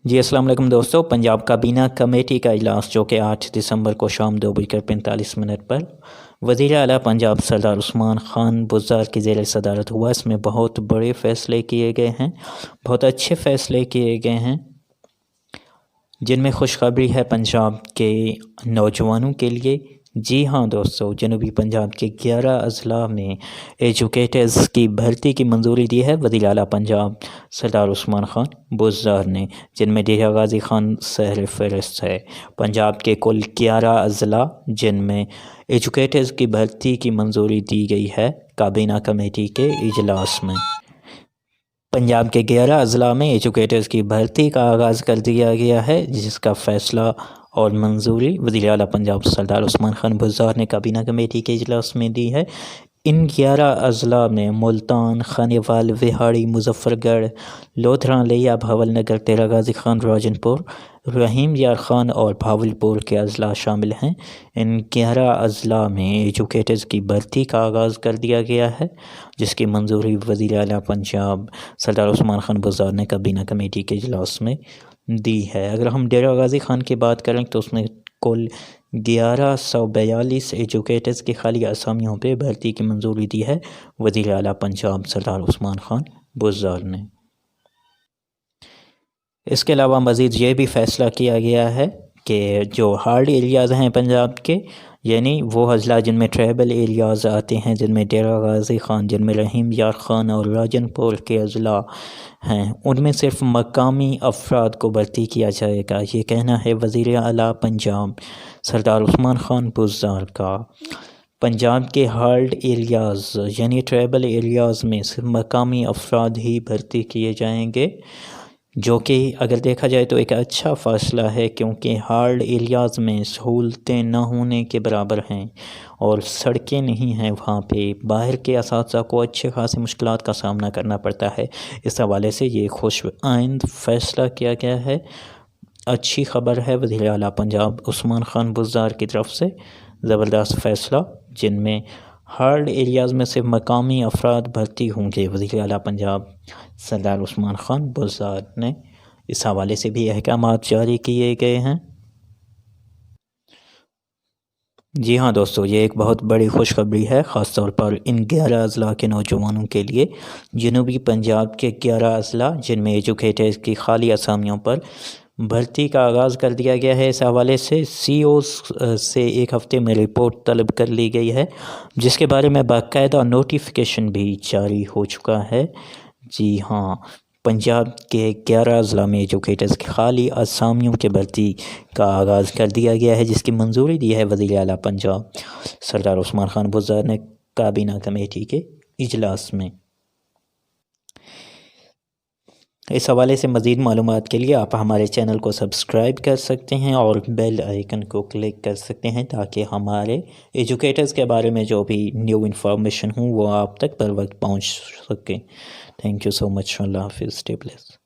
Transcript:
جی السلام علیکم دوستو، پنجاب کابینہ کمیٹی کا اجلاس جو کہ 8 دسمبر کو شام 2:45 پر وزیر اعلیٰ پنجاب سردار عثمان خان بزدار کی زیر صدارت ہوا۔ اس میں بہت بڑے فیصلے کیے گئے ہیں، بہت اچھے فیصلے کیے گئے ہیں، جن میں خوشخبری ہے پنجاب کے نوجوانوں کے لیے۔ جی ہاں دوستو، جنوبی پنجاب کے 11 اضلاع میں ایجوکیٹرز کی بھرتی کی منظوری دی ہے وزیر اعلیٰ پنجاب سردار عثمان خان بزدار نے، جن میں ڈیرہ غازی خان سر فہرست ہے۔ پنجاب کے کل 11 اضلاع جن میں ایجوکیٹرز کی بھرتی کی منظوری دی گئی ہے کابینہ کمیٹی کے اجلاس میں۔ پنجاب کے 11 اضلاع میں ایجوکیٹرز کی بھرتی کا آغاز کر دیا گیا ہے، جس کا فیصلہ اور منظوری وزیر اعلیٰ پنجاب سردار عثمان خان بزدار نے کابینہ کمیٹی کے اجلاس میں دی ہے۔ ان 11 اضلاع میں ملتان، خانیوال، وہاڑی، مظفر گڑھ، لودھراں، لیا، بھاول نگر، ڈیرہ غازی خان، راجن پور، رحیم یار خان اور بھاول پور کے اضلاع شامل ہیں۔ ان 11 اضلاع میں ایجوکیٹرز کی بھرتی کا آغاز کر دیا گیا ہے، جس کی منظوری وزیر اعلیٰ پنجاب سردار عثمان خان بزدار نے کابینہ کمیٹی کے اجلاس میں دی ہے۔ اگر ہم ڈیرہ غازی خان کی بات کریں تو اس میں کل 1142 ایجوکیٹرز کی خالی اسامیوں پہ بھرتی کی منظوری دی ہے وزیر اعلیٰ پنجاب سردار عثمان خان بزدار نے۔ اس کے علاوہ مزید یہ بھی فیصلہ کیا گیا ہے کہ جو ہارڈ ایریاز ہیں پنجاب کے، یعنی وہ اضلاع جن میں ٹرائبل ایریاز آتے ہیں، جن میں ڈیرہ غازی خان، جن میں رحیم یار خان اور راجن پور کے اضلاع ہیں، ان میں صرف مقامی افراد کو بھرتی کیا جائے گا۔ یہ کہنا ہے وزیر اعلیٰ پنجاب سردار عثمان خان بزدار کا۔ پنجاب کے ہارڈ ایریاز یعنی ٹرائبل ایریاز میں صرف مقامی افراد ہی بھرتی کیے جائیں گے، جو کہ اگر دیکھا جائے تو ایک اچھا فیصلہ ہے، کیونکہ ہارڈ ایریاز میں سہولتیں نہ ہونے کے برابر ہیں اور سڑکیں نہیں ہیں، وہاں پہ باہر کے اساتذہ کو اچھے خاصی مشکلات کا سامنا کرنا پڑتا ہے۔ اس حوالے سے یہ خوش آئند فیصلہ کیا گیا ہے، اچھی خبر ہے وزیر اعلیٰ پنجاب عثمان خان بزدار کی طرف سے، زبردست فیصلہ، جن میں ہارڈ ایریاز میں صرف مقامی افراد بھرتی ہوں گے۔ وزیر اعلیٰ پنجاب سردار عثمان خان بزدار نے اس حوالے سے بھی احکامات جاری کیے گئے ہیں۔ جی ہاں دوستو، یہ ایک بہت بڑی خوشخبری ہے، خاص طور پر ان 11 اضلاع کے نوجوانوں کے لیے۔ جنوبی پنجاب کے 11 اضلاع جن میں ایجوکیٹرز کی خالی اسامیوں پر بھرتی کا آغاز کر دیا گیا ہے، اس حوالے سے سی اوز سے ایک ہفتے میں رپورٹ طلب کر لی گئی ہے، جس کے بارے میں باقاعدہ نوٹیفیکیشن بھی جاری ہو چکا ہے۔ جی ہاں، پنجاب کے 11 اضلاع میں ایجوکیٹرز کی خالی اسامیوں کے بھرتی کا آغاز کر دیا گیا ہے، جس کی منظوری دی ہے وزیر اعلیٰ پنجاب سردار عثمان خان بزدار نے کابینہ کمیٹی کے اجلاس میں۔ اس حوالے سے مزید معلومات کے لیے آپ ہمارے چینل کو سبسکرائب کر سکتے ہیں اور بیل آئیکن کو کلک کر سکتے ہیں، تاکہ ہمارے ایجوکیٹرز کے بارے میں جو بھی نیو انفارمیشن ہوں وہ آپ تک بر وقت پہنچ سکے۔ تھینک یو سو مچ۔ اللہ حافظ، اسٹے بلیسڈ۔